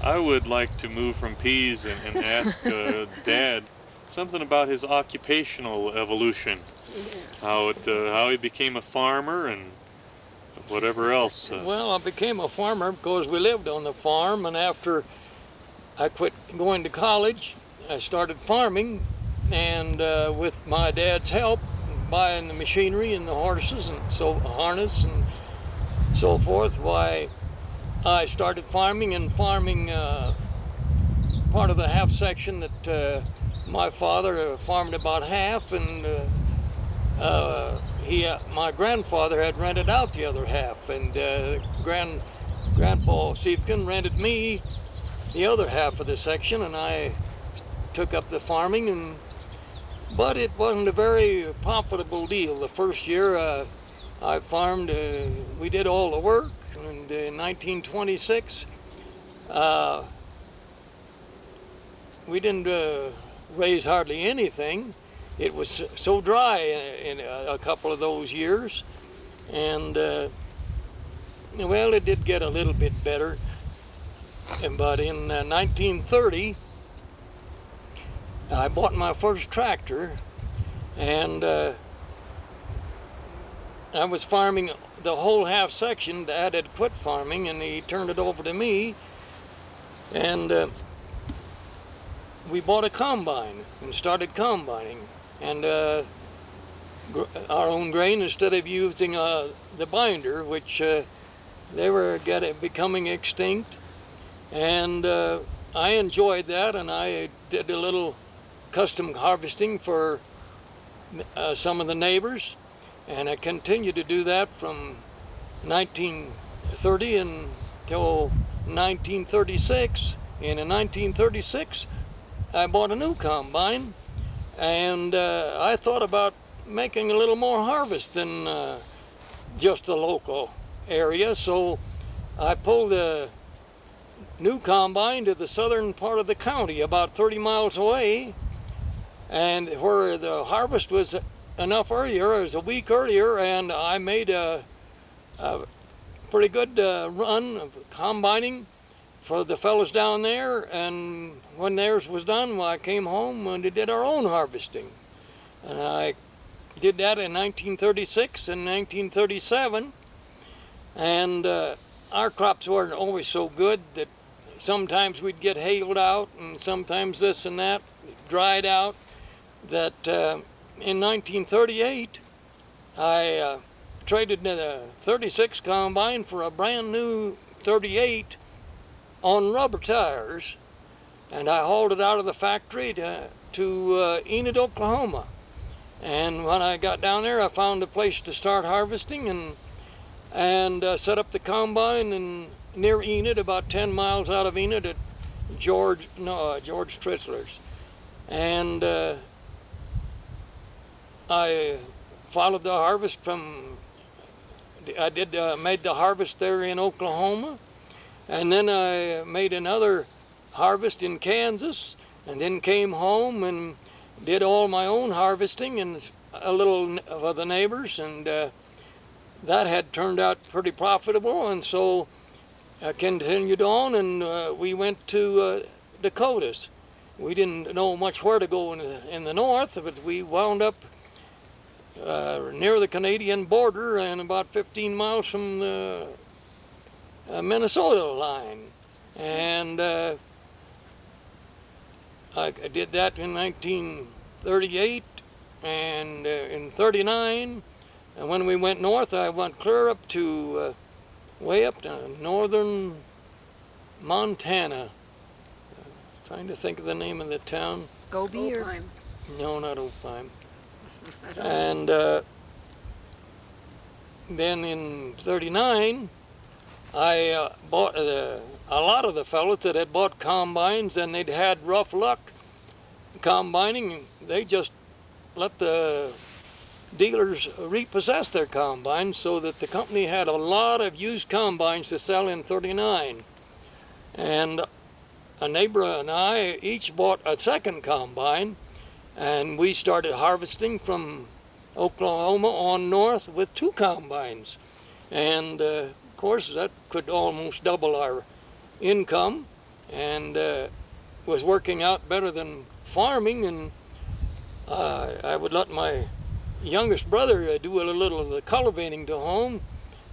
I would like to move from peas and ask Dad something about his occupational evolution, Yes. how he became a farmer and whatever else. Well, I became a farmer because we lived on the farm, and after I quit going to college, I started farming, and with my dad's help, buying the machinery and the horses and so harness and so forth, why I started farming, and farming part of the half section that my father farmed about half, and my grandfather had rented out the other half, and Grandpa Siefken rented me the other half of the section, and I took up the farming. But it wasn't a very profitable deal. The first year I farmed, we did all the work, and in 1926 we didn't raise hardly anything. It was so dry in a couple of those years, and well, it did get a little bit better. But in 1930, I bought my first tractor, and I was farming the whole half section. Dad had quit farming, and he turned it over to me, and we bought a combine and started combining, and our own grain instead of using the binder, which they were becoming extinct. And I enjoyed that, and I did a little custom harvesting for some of the neighbors, and I continued to do that from 1930 until 1936. And in 1936, I bought a new combine, and I thought about making a little more harvest than just the local area, so I pulled the new combine to the southern part of the county, about 30 miles away, and where the harvest was enough earlier, it was a week earlier, and I made a pretty good run of combining for the fellows down there. And when theirs was done, well, I came home and did our own harvesting, and I did that in 1936 and 1937, and our crops weren't always so good that sometimes we'd get hailed out, and sometimes this and that dried out, that in 1938 I traded the 36 combine for a brand new 38 on rubber tires, and I hauled it out of the factory to Enid, Oklahoma. And when I got down there, I found a place to start harvesting, and set up the combine near Enid, about 10 miles out of Enid, at George Tritzler's. And I followed the harvest made the harvest there in Oklahoma, and then I made another harvest in Kansas, and then came home and did all my own harvesting and a little for the neighbors, and that had turned out pretty profitable, and so I continued on, and we went to Dakotas. We didn't know much where to go in the north, but we wound up near the Canadian border and about 15 miles from the Minnesota line. And I did that in 1938 and in 39. And when we went north, I went clear up to way up to northern Montana. Trying to think of the name of the town. Scobie or? No, not Opheim. And then in 39, I bought a lot of the fellows that had bought combines, and they'd had rough luck combining. They just let the dealers repossess their combines, so that the company had a lot of used combines to sell in 39. And a neighbor and I each bought a second combine, and we started harvesting from Oklahoma on north with 2 combines. And of course that could almost double our income. and was working out better than farming, and I would let my youngest brother do a little of the cultivating to home,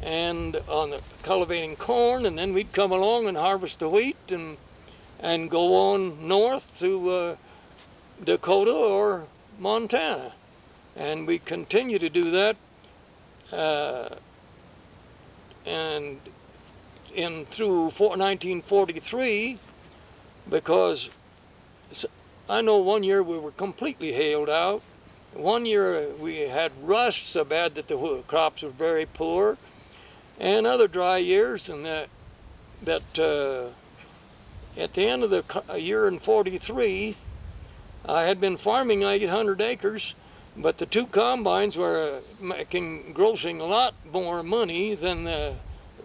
and on the cultivating corn, and then we'd come along and harvest the wheat and go on north to Dakota or Montana, and we continue to do that, and through 1943, because I know one year we were completely hailed out. One year we had rust so bad that the crops were very poor, and other dry years, and that at the end of the year in 43, I had been farming 800 acres, but the two combines were grossing a lot more money than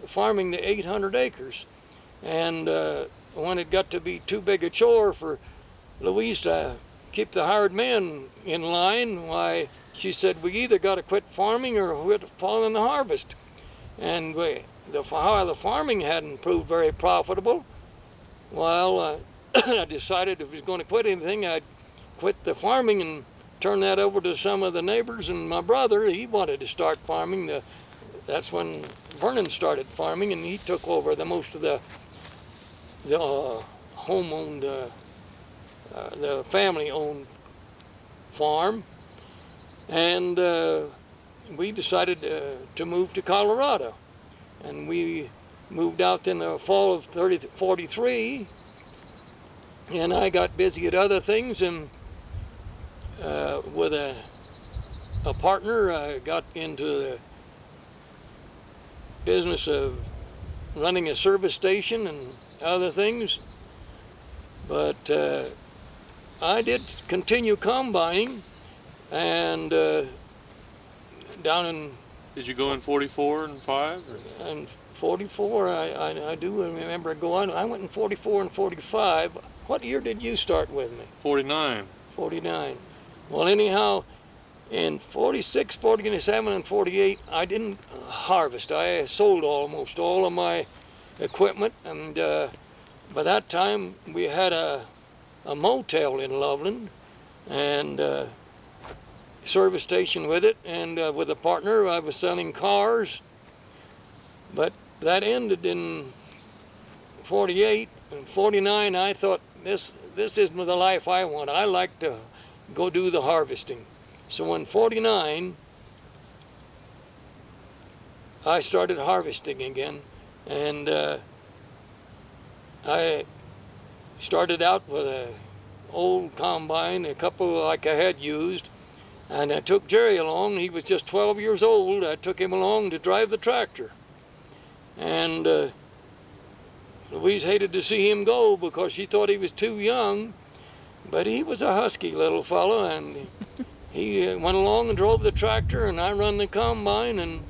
farming the 800 acres. And when it got to be too big a chore for Louise to keep the hired men in line, why, she said, we either got to quit farming or we'd fall in the harvest. And the farming hadn't proved very profitable. Well, I decided if I was going to quit anything, I'd quit the farming and turn that over to some of the neighbors. And my brother, he wanted to start farming. That's when Vernon started farming, and he took over most of the home-owned, the family-owned farm. And we decided to move to Colorado. And we moved out in the fall of 43, and I got busy at other things, and with a partner, I got into the business of running a service station and other things. But I did continue combining, and down in... Did you go in 44 and 5? Or? And 44, I do remember going. I went in 44 and 45. What year did you start with me? 49. 49. Well, anyhow, in 46, 47, and 48, I didn't harvest. I sold almost all of my equipment, and by that time we had a motel in Loveland, and service station with it, and with a partner I was selling cars. But that ended in 48. and 49 I thought, this isn't the life I want. I like to go do the harvesting. So in 49 I started harvesting again, and I started out with an old combine, a couple like I had used. And I took Jerry along. He was just 12 years old. I took him along to drive the tractor. And Louise hated to see him go because she thought he was too young. But he was a husky little fellow, and he went along and drove the tractor, and I run the combine, and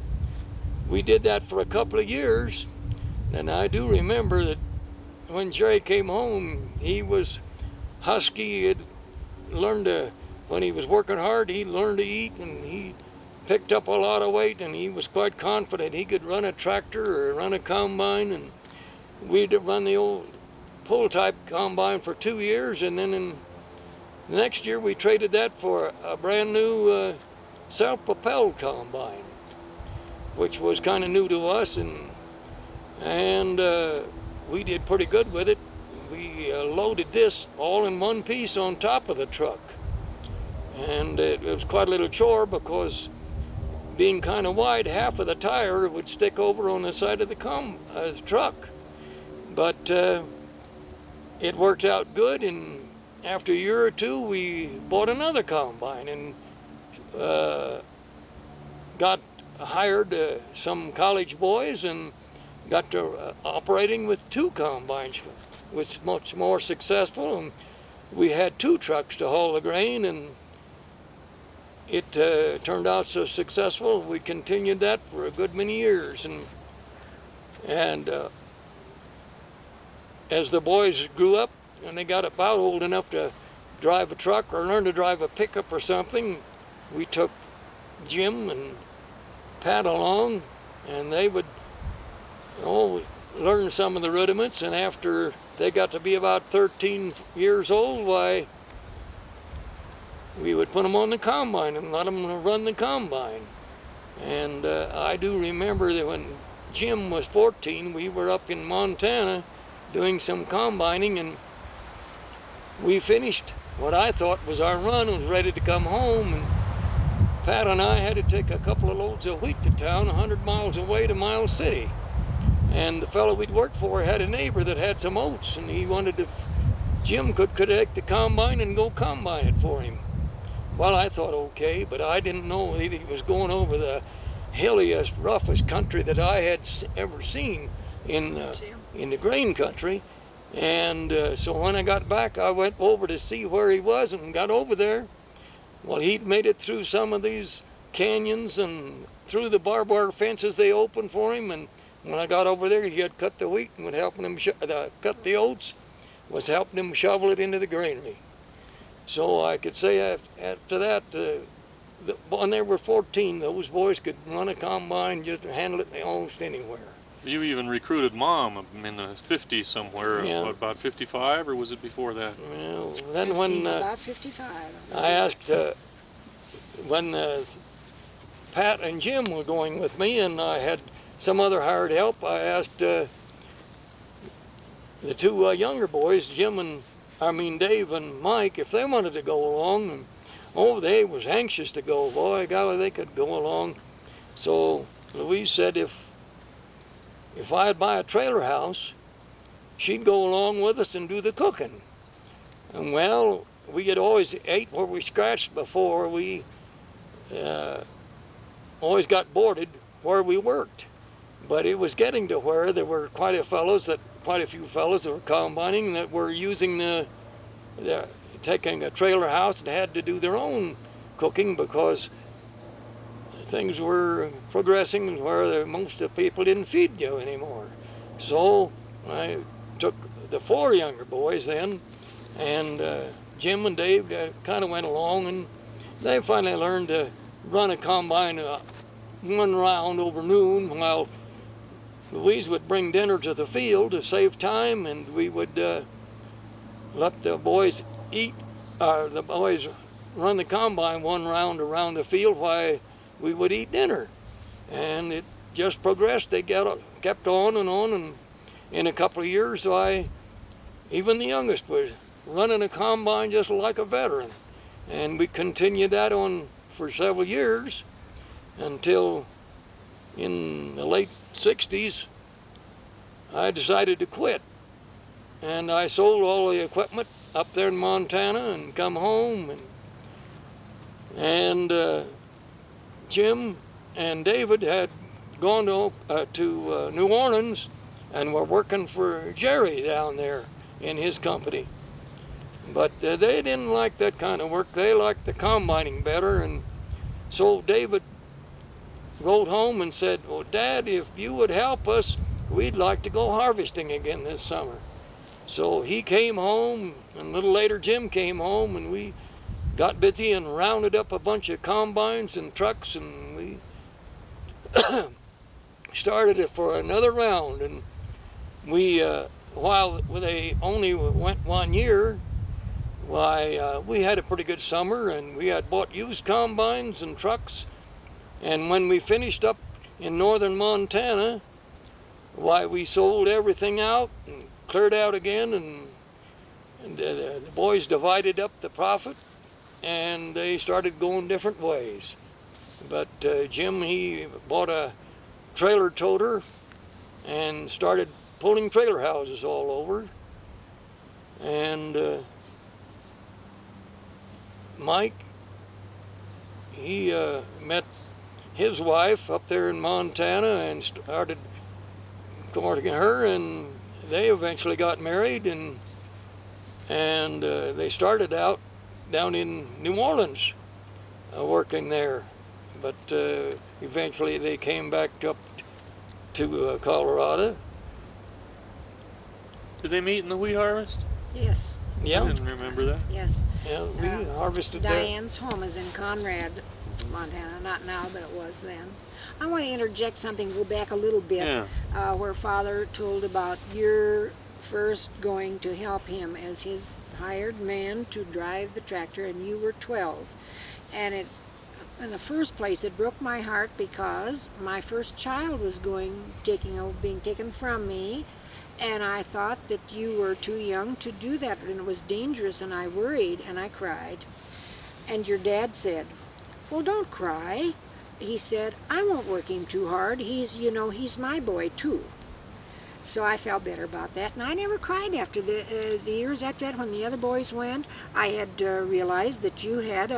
we did that for a couple of years. And I do remember that when Jerry came home, he was husky. He had learned to... When he was working hard, he learned to eat, and he picked up a lot of weight, and he was quite confident he could run a tractor or run a combine. And we'd run the old pull-type combine for 2 years, and then in the next year we traded that for a brand new self-propelled combine, which was kind of new to us, and we did pretty good with it. We loaded this all in one piece on top of the truck. And it was quite a little chore because, being kind of wide, half of the tire would stick over on the side of the truck. But it worked out good, and after a year or two we bought another combine and got hired some college boys and got to operating with 2 combines, was much more successful. And we had 2 trucks to haul the grain, and it turned out so successful, we continued that for a good many years. And as the boys grew up and they got about old enough to drive a truck or learn to drive a pickup or something, we took Jim and Pat along, and they would learn some of the rudiments. And after they got to be about 13 years old, why, we would put them on the combine and let them run the combine. And I do remember that when Jim was 14, we were up in Montana doing some combining, and we finished what I thought was our run, was ready to come home, and Pat and I had to take a couple of loads of wheat to town 100 miles away to Miles City. And the fellow we'd worked for had a neighbor that had some oats, and he wanted to, Jim could take the combine and go combine it for him. Well, I thought okay, but I didn't know that he was going over the hilliest, roughest country that I had ever seen in the grain country. And so when I got back, I went over to see where he was and got over there. Well, he'd made it through some of these canyons and through the barbed wire fences they opened for him. And when I got over there, he had cut the wheat and was helping him cut the oats, was helping him shovel it into the granary. So I could say after that, when they were 14, those boys could run a combine, just handle it almost anywhere. You even recruited Mom in the 50s somewhere, Yeah. what, about 55, or was it before that? Well, then when about 55. I asked, when Pat and Jim were going with me and I had some other hired help, I asked the two younger boys, Dave and Mike, if they wanted to go along. And oh, they was anxious to go. Boy, golly, they could go along. So Louise said if I'd buy a trailer house, she'd go along with us and do the cooking. And well, we had always ate where we scratched before. We always got boarded where we worked. But it was getting to where there were quite a few fellows that were combining that were using taking a trailer house and had to do their own cooking because things were progressing where most of the people didn't feed you anymore. So I took the 4 younger boys then, and Jim and Dave kind of went along, and they finally learned to run a combine one round over noon, while Louise would bring dinner to the field to save time, and we would let the boys run the combine one round around the field while we would eat dinner. And it just progressed. They kept on, and in a couple of years, even the youngest was running a combine just like a veteran. And we continued that on for several years until in the late 60s, I decided to quit. And I sold all the equipment up there in Montana and come home. And Jim and David had gone to New Orleans and were working for Jerry down there in his company. But they didn't like that kind of work. They liked the combining better. And so David wrote home and said, well, Dad, if you would help us, we'd like to go harvesting again this summer. So he came home, and a little later Jim came home, and we got busy and rounded up a bunch of combines and trucks, and we started it for another round. And we, while they only went 1 year, we had a pretty good summer, and we had bought used combines and trucks. And when we finished up in northern Montana, we sold everything out and cleared out again, and the boys divided up the profit, and they started going different ways. But Jim, he bought a trailer toter and started pulling trailer houses all over. And Mike, he met his wife up there in Montana and started courting her, and they eventually got married, and they started out down in New Orleans working there. But eventually they came back up to Colorado. Did they meet in the wheat harvest? Yes. Yeah. I didn't remember that. Yes. Yeah, we harvested there. Diane's home is in Conrad, Montana. Not now, but it was then. I want to interject something, go back a little bit, Yeah. where Father told about your first going to help him as his hired man to drive the tractor, and you were 12. And it, in the first place, it broke my heart because my first child was being taken from me, and I thought that you were too young to do that, and it was dangerous, and I worried, and I cried. And your dad said, "Well, don't cry." He said, "I won't work him too hard. He's my boy too." So I felt better about that, and I never cried after the years after that. When the other boys went, I had realized that you had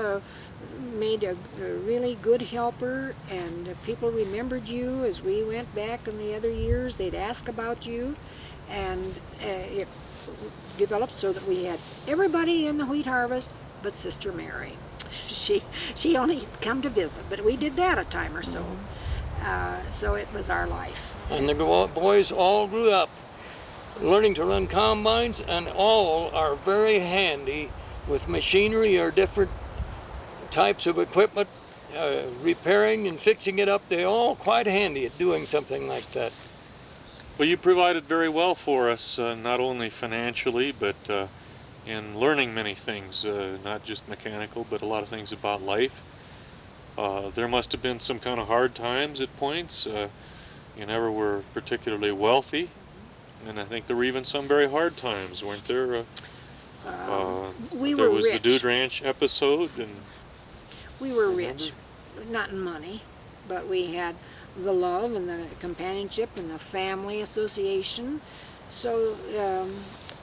made a really good helper, and people remembered you as we went back in the other years. They'd ask about you, and it developed so that we had everybody in the wheat harvest but Sister Mary. She only come to visit, but we did that a time or so. So it was our life. And the boys all grew up learning to run combines, and all are very handy with machinery or different types of equipment, repairing and fixing it up. They're all quite handy at doing something like that. Well, you provided very well for us, not only financially, but in learning many things, not just mechanical, but a lot of things about life. There must have been some kind of hard times at points. You never were particularly wealthy, and I think there were even some very hard times, weren't there? We there were was rich. the Dude Ranch episode, and We were remember? rich, not in money, but we had the love and the companionship and the family association. So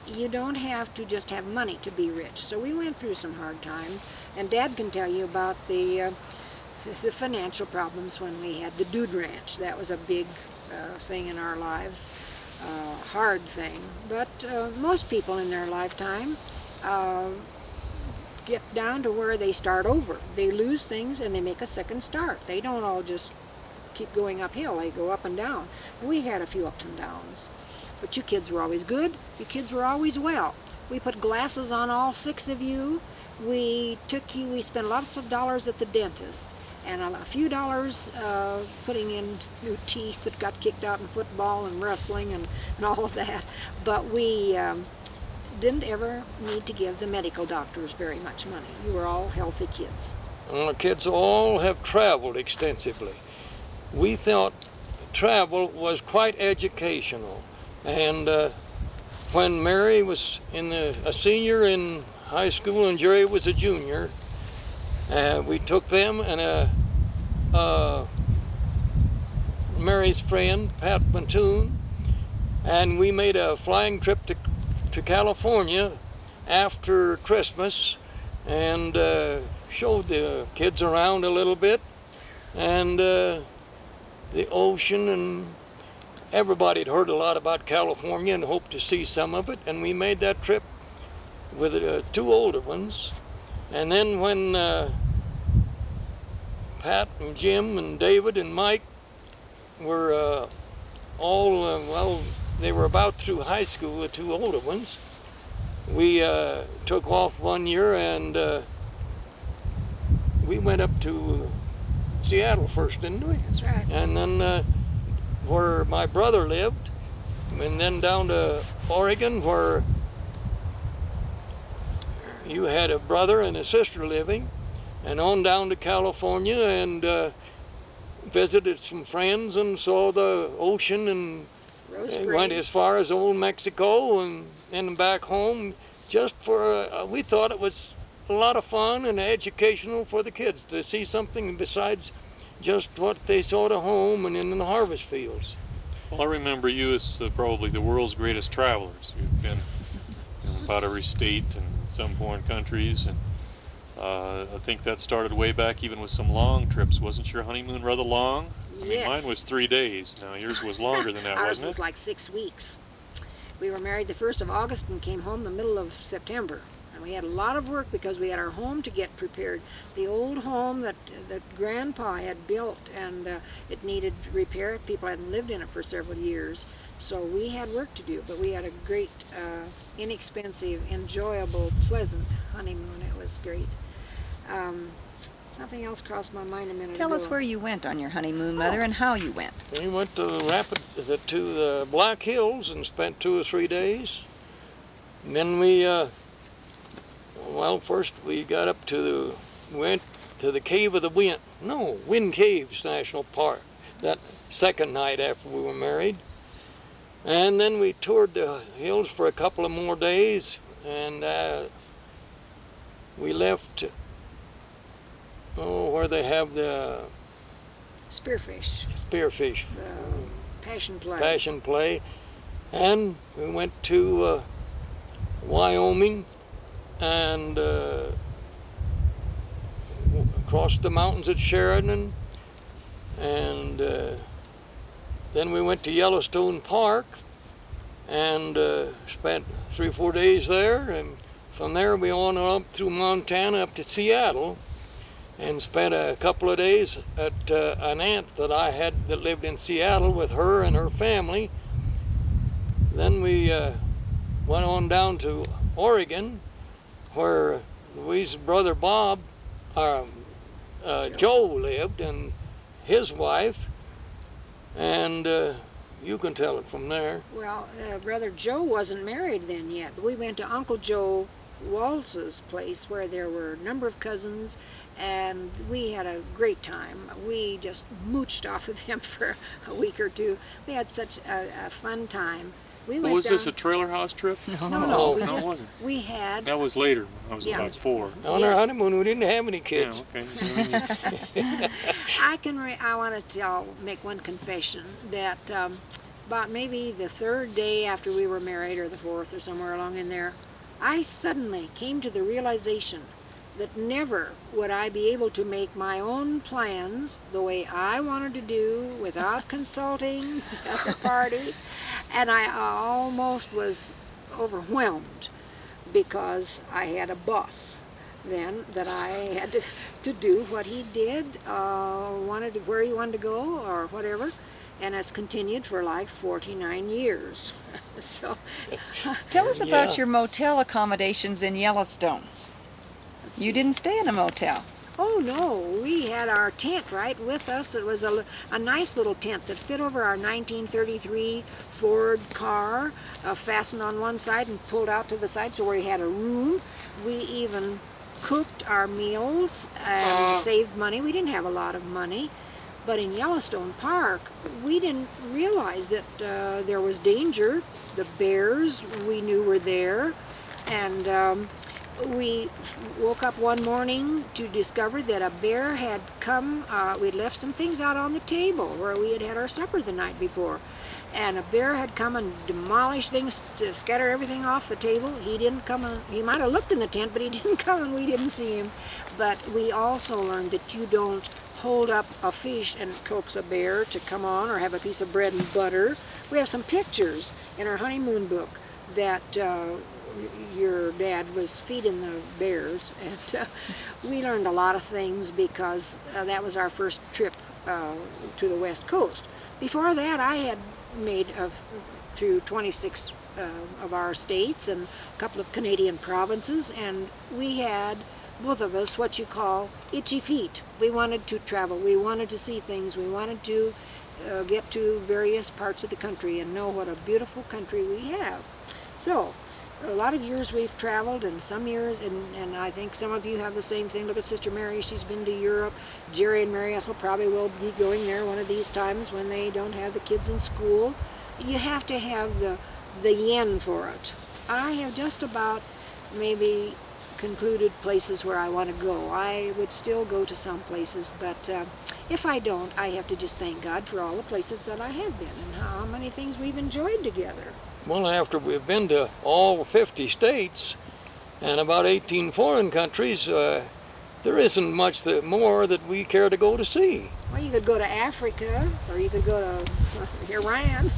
you don't have to just have money to be rich. So we went through some hard times, and Dad can tell you about the financial problems when we had the Dude Ranch. That was a big thing in our lives, hard thing. But most people in their lifetime get down to where they start over. They lose things and they make a second start. They don't all just keep going uphill. They go up and down. We had a few ups and downs. But you kids were always good. You kids were always well. We put glasses on all 6 of you. We spent lots of dollars at the dentist, and a few dollars putting in new teeth that got kicked out in football and wrestling and all of that. But we didn't ever need to give the medical doctors very much money. You were all healthy kids. And the kids all have traveled extensively. We thought travel was quite educational. And when Mary was a senior in high school and Jerry was a junior, we took them and Mary's friend, Pat Mantoon, and we made a flying trip to California after Christmas, and showed the kids around a little bit, and the ocean, and everybody had heard a lot about California and hoped to see some of it, and we made that trip with 2 older ones. And then when Pat and Jim and David and Mike were all, they were about through high school, the 2 older ones, we took off one year, and we went up to Seattle first, didn't we? That's right. And then where my brother lived, and then down to Oregon, where you had a brother and a sister living, and on down to California, and visited some friends and saw the ocean, and went as far as old Mexico, and then back home, just for we thought it was a lot of fun and educational for the kids to see something besides just what they saw at home and in the harvest fields. Well, I remember you as probably the world's greatest travelers. You've been about every state and some foreign countries, and I think that started way back even with some long trips. Wasn't your honeymoon rather long? I mean, Yes. mine was 3 days. Now yours was longer than that, Ours wasn't was it? like 6 weeks. We were married the 1st of August and came home the middle of September. And we had a lot of work because we had our home to get prepared. The old home that Grandpa had built, and it needed repair. People hadn't lived in it for several years. So we had work to do, but we had a great, inexpensive, enjoyable, pleasant honeymoon. It was great. Something else crossed my mind a minute Tell ago. us where you went on your honeymoon, Mother, and how you went. We went to the Black Hills and spent 2 or 3 days. And then we, well, first we got up to went to the Cave of the Wind Caves National Park that second night after we were married. And then we toured the hills for a couple of more days, and we left, where they have the Spearfish, spearfish passion play. passion play, and we went to Wyoming and across the mountains at Sheridan, and then we went to Yellowstone Park and spent 3 or 4 days there, and from there we on up through Montana up to Seattle and spent a couple of days at an aunt that I had that lived in Seattle with her and her family. Then we went on down to Oregon, where Louise's brother Bob, Joe lived, and his wife, and you can tell it from there. Well, Brother Joe wasn't married then yet, but we went to Uncle Joe Waltz's place where there were a number of cousins, and we had a great time. We just mooched off of them for a week or two. We had such a fun time. We went Was down, this a trailer house trip? No, No, we no, it just, wasn't. we had, That was later. I was Yeah. about 4. On our Yes. honeymoon, we didn't have any Yeah, kids. okay. I mean, I want to make one confession that about maybe the 3rd day after we were married, or the 4th, or somewhere along in there, I suddenly came to the realization that never would I be able to make my own plans the way I wanted to do without consulting the party, and I almost was overwhelmed because I had a boss then that I had to do what he did, where he wanted to go or whatever, and it's continued for like 49 years. So Tell us about Yeah. your motel accommodations in Yellowstone. You didn't stay in a motel. oh no, we had our tent right with us. It was a nice little tent that fit over our 1933 Ford car, fastened on one side and pulled out to the side, so we had a room. We even cooked our meals and saved money. We didn't have a lot of money, but in Yellowstone Park we didn't realize that there was danger. The bears we knew were there, and we woke up one morning to discover that a bear had come. We'd left some things out on the table where we had had our supper the night before, and a bear had come and demolished things to scatter everything off the table. He didn't come, he might have looked in the tent, but he didn't come, and we didn't see him. But we also learned that you don't hold up a fish and coax a bear to come on, or have a piece of bread and butter. We have some pictures in our honeymoon book that your dad was feeding the bears, and we learned a lot of things because that was our first trip to the West Coast. Before that, I had made to 26 of our states and a couple of Canadian provinces, and we had, both of us, what you call itchy feet. We wanted to travel, we wanted to see things, we wanted to get to various parts of the country and know what a beautiful country we have. So a lot of years we've traveled, and some years, and I think some of you have the same thing. Look at Sister Mary, she's been to Europe. Jerry and Mary Ethel probably will be going there one of these times when they don't have the kids in school. You have to have the yen for it. I have just about maybe concluded places where I want to go. I would still go to some places, but if I don't, I have to just thank God for all the places that I have been and how many things we've enjoyed together. Well, after we've been to all 50 states and about 18 foreign countries, there isn't much more that we care to go to see. Well, you could go to Africa, or you could go to Iran.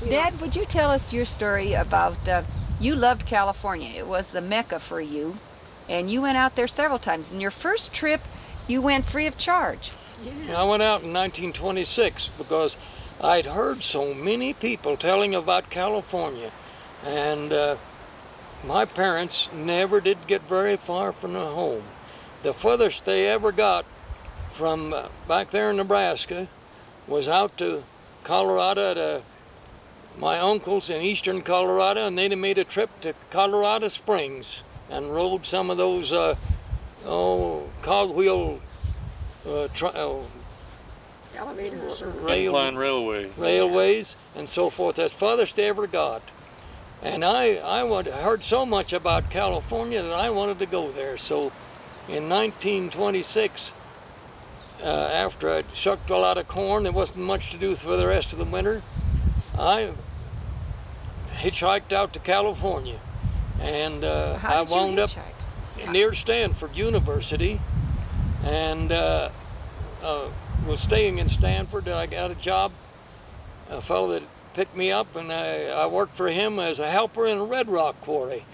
Dad, would you tell us your story about, you loved California. It was the Mecca for you, and you went out there several times. In your first trip, you went free of charge. Yeah. I went out in 1926 because I'd heard so many people telling about California, and my parents never did get very far from the home. the furthest they ever got from back there in Nebraska was out to Colorado to my uncle's in eastern Colorado, and they made a trip to Colorado Springs and rode some of those cogwheel Elevators. Incline railway. railways and so forth. That's farthest they ever got. And I heard so much about California that I wanted to go there. So in 1926, after I'd shucked a lot of corn, there wasn't much to do for the rest of the winter, I hitchhiked out to California. And I wound up near Stanford University, and was staying in Stanford. I got a job, a fellow that picked me up, and I worked for him as a helper in a red rock quarry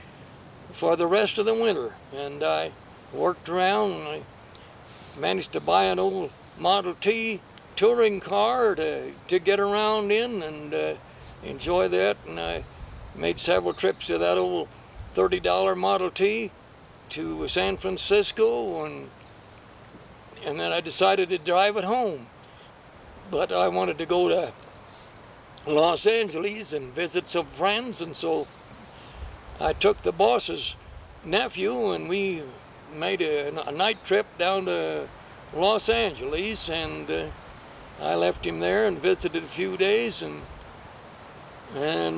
for the rest of the winter. And I worked around, and I managed to buy an old Model T touring car to get around in and enjoy that. And I made several trips to that old $30 Model T to San Francisco, and then I decided to drive it home. But I wanted to go to Los Angeles and visit some friends, and so I took the boss's nephew, and we made a night trip down to Los Angeles, and I left him there and visited a few days, and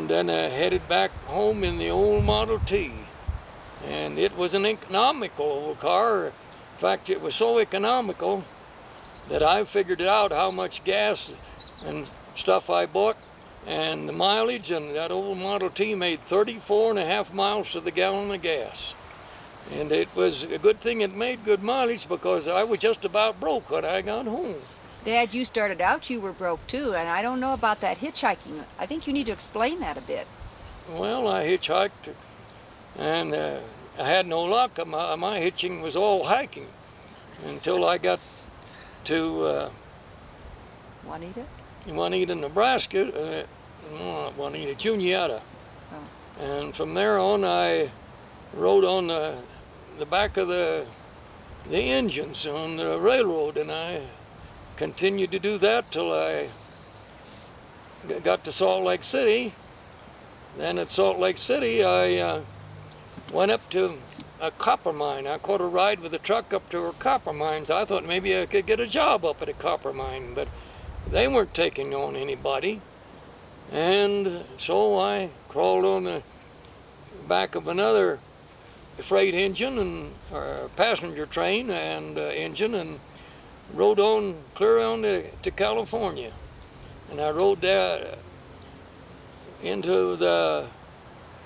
then I headed back home in the old Model T. And it was an economical old car. In fact, it was so economical that I figured out how much gas and stuff I bought and the mileage, and that old Model T made 34.5 miles to the gallon of gas. And it was a good thing it made good mileage, because I was just about broke when I got home. Dad, you started out, you were broke too, and I don't know about that hitchhiking. I think you need to explain that a bit. Well, I hitchhiked, and I had no luck. My hitching was all hiking until I got to Juanita, Nebraska, not Juanita, Juniata. Oh. And from there on, I rode on the back of the engines on the railroad, and I continued to do that till I got to Salt Lake City. Then at Salt Lake City, I went up to a copper mine. I caught a ride with a truck up to a copper mines. I thought maybe I could get a job up at a copper mine, but they weren't taking on anybody. And so I crawled on the back of another freight engine or passenger train and engine, and rode on clear on to California. And I rode there into the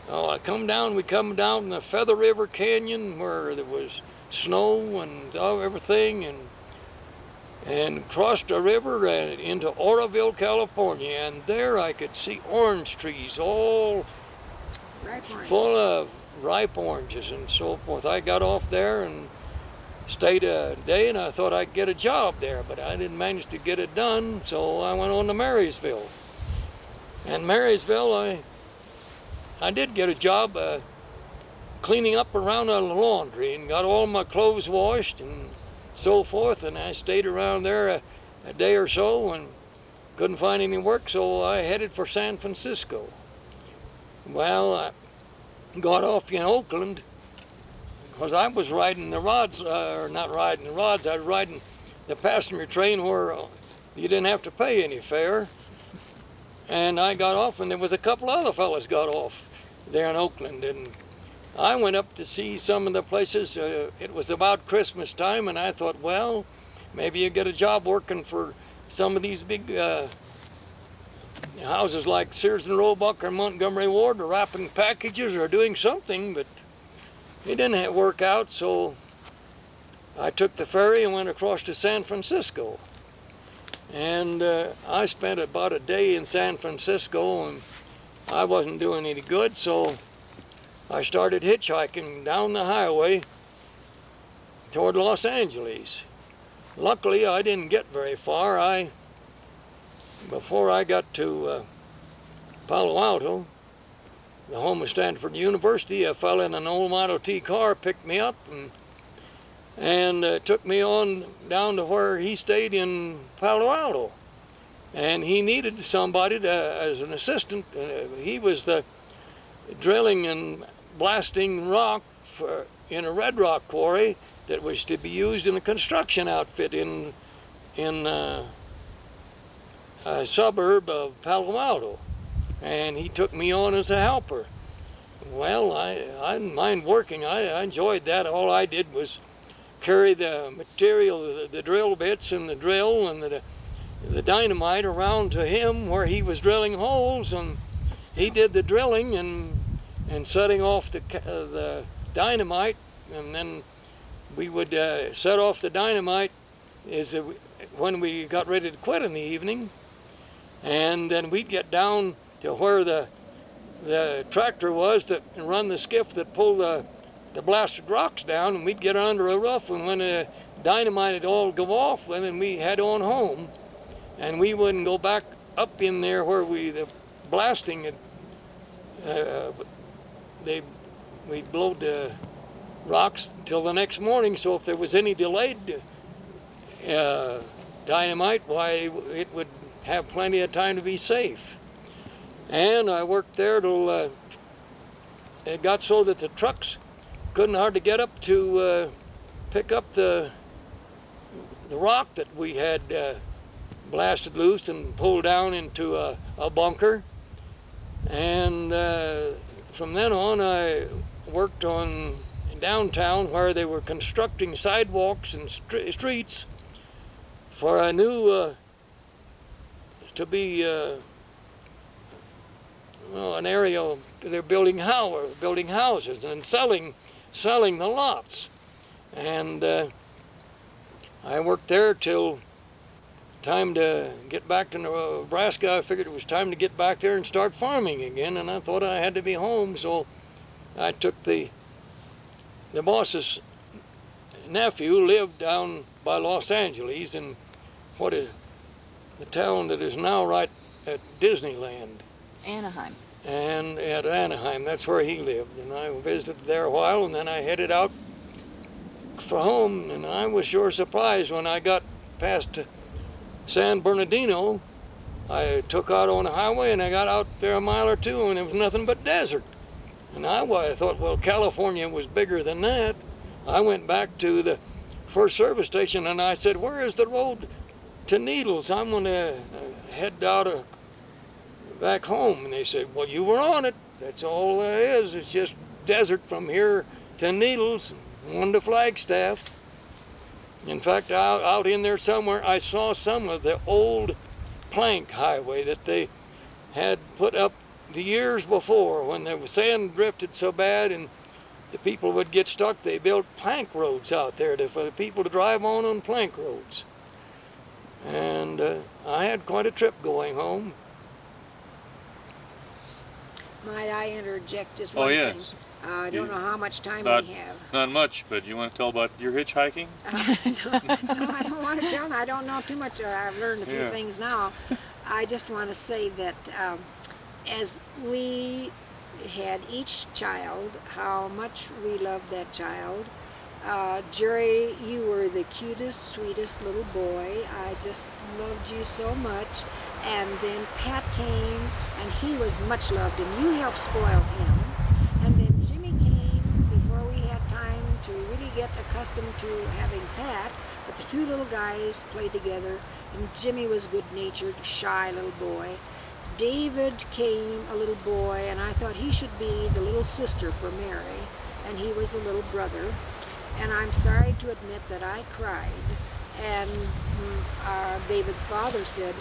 we come down the Feather River Canyon, where there was snow and everything, and crossed the river into Oroville, California. And there I could see orange trees, all full of ripe oranges and so forth. I got off there and stayed a day, and I thought I'd get a job there, but I didn't manage to get it done, so I went on to Marysville. And Marysville, I did get a job cleaning up around a laundry, and got all my clothes washed and so forth, and I stayed around there a day or so and couldn't find any work, so I headed for San Francisco. Well, I got off in Oakland, because I was riding the rods, or not riding the rods, I was riding the passenger train where you didn't have to pay any fare. And I got off, and there was a couple other fellas got off there in Oakland, and I went up to see some of the places. It was about Christmas time, and I thought, well, maybe you get a job working for some of these big houses like Sears and Roebuck or Montgomery Ward, or wrapping packages or doing something, but it didn't work out, so I took the ferry and went across to San Francisco. And I spent about a day in San Francisco, and I wasn't doing any good, so I started hitchhiking down the highway toward Los Angeles. Luckily, I didn't get very far. Before I got to Palo Alto, the home of Stanford University, a fellow in an old Model T car picked me up, and and took me on down to where he stayed in Palo Alto. And he needed somebody as an assistant. He was the drilling and blasting rock in a red rock quarry that was to be used in a construction outfit in a suburb of Palo Alto. And he took me on as a helper. Well, I didn't mind working. I enjoyed that. All I did was carry the material, the drill bits and the drill and the dynamite around to him where he was drilling holes, and he did the drilling and setting off the dynamite, and then we would set off the dynamite when we got ready to quit in the evening, and then we'd get down to where the tractor was that run the skiff that pulled the blasted rocks down, and we'd get under a roof, and when the dynamite would all go off, then we head on home, and we wouldn't go back up in there where the blasting had, we'd blow the rocks until the next morning, so if there was any delayed dynamite, why, it would have plenty of time to be safe. And I worked there till it got so that the trucks couldn't hardly get up to pick up the rock that we had blasted loose and pulled down into a bunker. And from then on, I worked on downtown where they were constructing sidewalks and streets for a new to be an area. They're building houses and selling the lots. And I worked there till time to get back to Nebraska. I figured it was time to get back there and start farming again, and I thought I had to be home, so I took the boss's nephew lived down by Los Angeles in what is the town that is now right at Disneyland. Anaheim. And at Anaheim, that's where he lived, and I visited there a while, and then I headed out for home, and I was sure surprised when I got past San Bernardino. I took out on the highway, and I got out there a mile or two, and there was nothing but desert. And I thought, well, California was bigger than that. I went back to the first service station, and I said, where is the road to Needles? I'm going to head out back home. And they said, well, you were on it. That's all there is. It's just desert from here to Needles, on to Flagstaff. In fact, out in there somewhere, I saw some of the old plank highway that they had put up the years before when the sand drifted so bad and the people would get stuck. They built plank roads out there for the people to drive on plank roads. And I had quite a trip going home. Might I interject just one Oh, thing? yes. I don't know how much time Not- we have. Not much, but you want to tell about your hitchhiking? No, I don't want to tell. I don't know too much. I've learned a few Yeah. things now. I just want to say that as we had each child, how much we loved that child. Jerry, you were the cutest, sweetest little boy. I just loved you so much. And then Pat came, and he was much loved, and you helped spoil him. And then Jimmy came before we had time to really get accustomed to having Pat, but the two little guys played together, and Jimmy was good-natured, shy little boy. David came, a little boy, and I thought he should be the little sister for Mary, and he was a little brother. And I'm sorry to admit that I cried. And David's father said,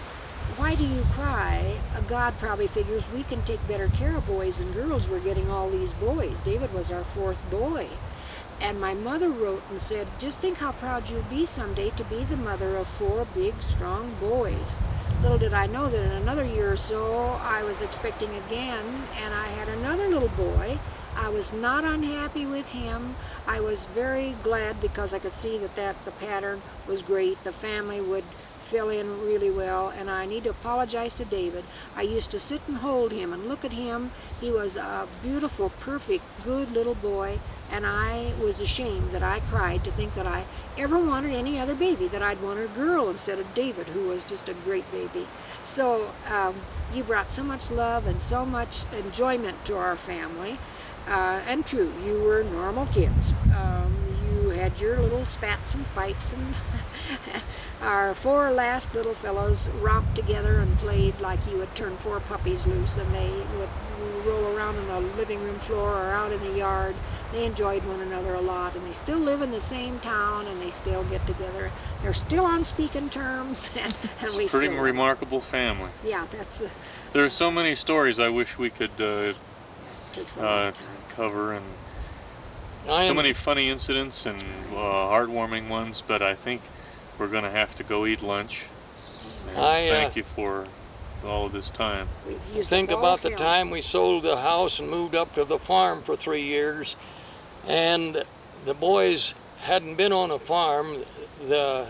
why do you cry? God probably figures we can take better care of boys and girls. We're getting all these boys. David was our fourth boy. And my mother wrote and said, just think how proud you'll be someday to be the mother of 4 big, strong boys. Little did I know that in another year or so, I was expecting again, and I had another little boy. I was not unhappy with him. I was very glad because I could see that the pattern was great. The family would fell in really well, and I need to apologize to David. I used to sit and hold him and look at him. He was a beautiful, perfect, good little boy, and I was ashamed that I cried to think that I ever wanted any other baby, that I'd wanted a girl instead of David, who was just a great baby. So you brought so much love and so much enjoyment to our family. And true, you were normal kids. You had your little spats and fights, and our four last little fellows romped together and played like you would turn four puppies loose, and they would roll around on the living room floor or out in the yard. They enjoyed one another a lot, and they still live in the same town, and they still get together. They're still on speaking terms, and It's we a pretty still remarkable family. Yeah, that's There are so many stories I wish we could takes a long time. cover, and I so am, many funny incidents and heartwarming ones, but I think we're going to have to go eat lunch. And thank you for all of this time. We've used think up all about the film. time we sold the house and moved up to the farm for 3 years, and the boys hadn't been on a farm. The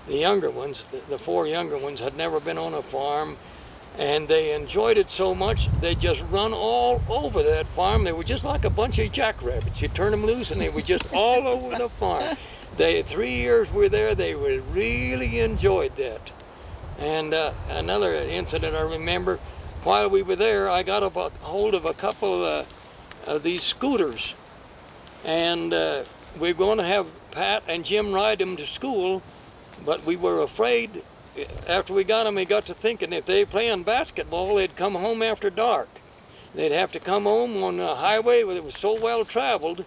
younger ones, the four younger ones, had never been on a farm, and they enjoyed it so much they just run all over that farm. They were just like a bunch of jackrabbits. You turn them loose and they were just all over the farm. 3 years we were there, they really enjoyed that. And another incident I remember, while we were there, I got a hold of a couple of these scooters, and we were going to have Pat and Jim ride them to school, but we were afraid. After we got them, we got to thinking if they were playing basketball, they'd come home after dark. They'd have to come home on a highway that was so well traveled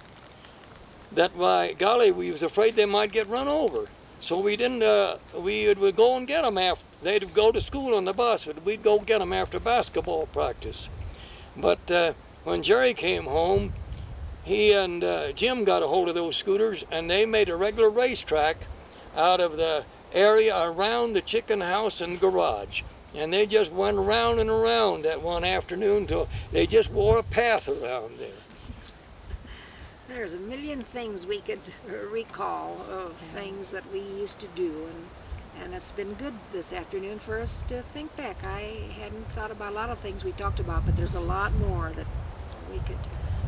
that, by golly, we was afraid they might get run over. So we didn't, we would go and get them after. They'd go to school on the bus, but we'd go get them after basketball practice. But when Jerry came home, he and Jim got a hold of those scooters, and they made a regular racetrack out of the area around the chicken house and garage. And they just went around and around that one afternoon till they just wore a path around there. There's a million things we could recall of things that we used to do, and it's been good this afternoon for us to think back. I hadn't thought about a lot of things we talked about, but there's a lot more that we could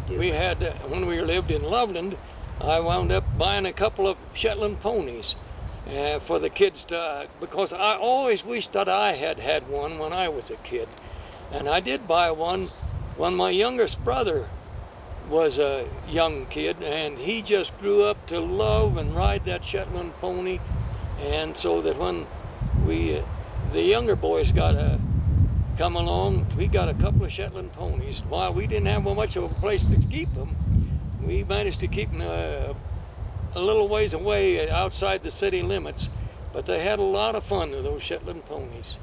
do. We had, when we lived in Loveland, I wound up buying a couple of Shetland ponies for the kids to, because I always wished that I had had one when I was a kid. And I did buy one when my youngest brother was a young kid, and he just grew up to love and ride that Shetland pony. And so that when the younger boys got to come along, we got a couple of Shetland ponies. While we didn't have much of a place to keep them, we managed to keep them a little ways away outside the city limits. But they had a lot of fun with those Shetland ponies.